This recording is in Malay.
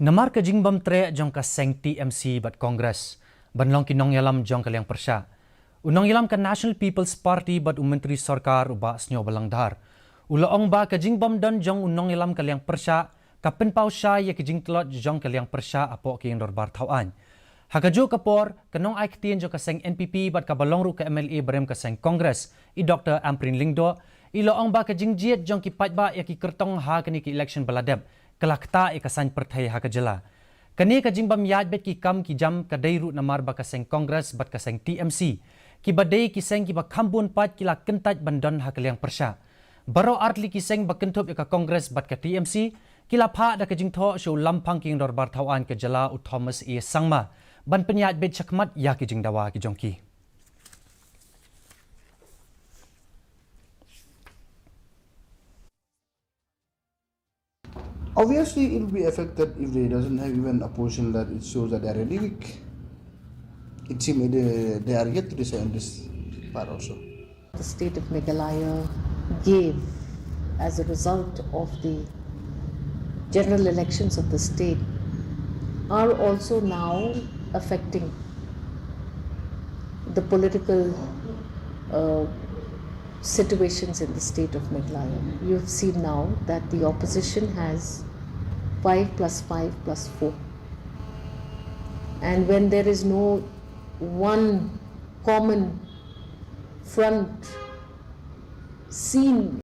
Namar ka jingbam tre jong ka Seng TMC bat Congress. Banlong kinong yalam jong kaliang persya. Unong yalam ka National People's Party bat Menteri Sarkar uba snyo balang dahar. Ulaong ba ka jingbam don jong unong yalam kaliang persya. Kapin pau siya ya ka jingtlot jong kaliang persya apo kiyang Dorbar tauan. Hagajo kapor kanong ay ktiin jong ka Seng NPP bat kabalong ru ka MLA barem ka Seng Congress. I Dr. Amprin Lingdo. Iloong ba ka jingjiet jong kipat ba ya ki kertong ha kani ki election baladeb. Kalakta ikasan pertai hakajala. Kani ka jingbam yad bet ki kam ki jam ka dayru namar ba ka Seng Congress bat ka Seng TMC. Ki badai ki Seng ki ba kambun pat kila kentat bandon hakaliang persya. Baro artli ki Seng ba kentup ka Congress bat ka TMC. Kila Phah da ka Jingthoh show Lamphang king Dorbar tauan ka jala u Thomas e Sangma. Ban penyat bet chakmat ya ki jingdawa ki jongki. Obviously, it will be affected if they doesn't have even a position that it shows that they are really weak. It seems they are yet to decide on this part also. The state of Meghalaya gave, as a result of the general elections of the state, are also now affecting the political situations in the state of Meghalaya. You have seen now that the opposition has 5 plus 5 plus 4. And when there is no one common front seen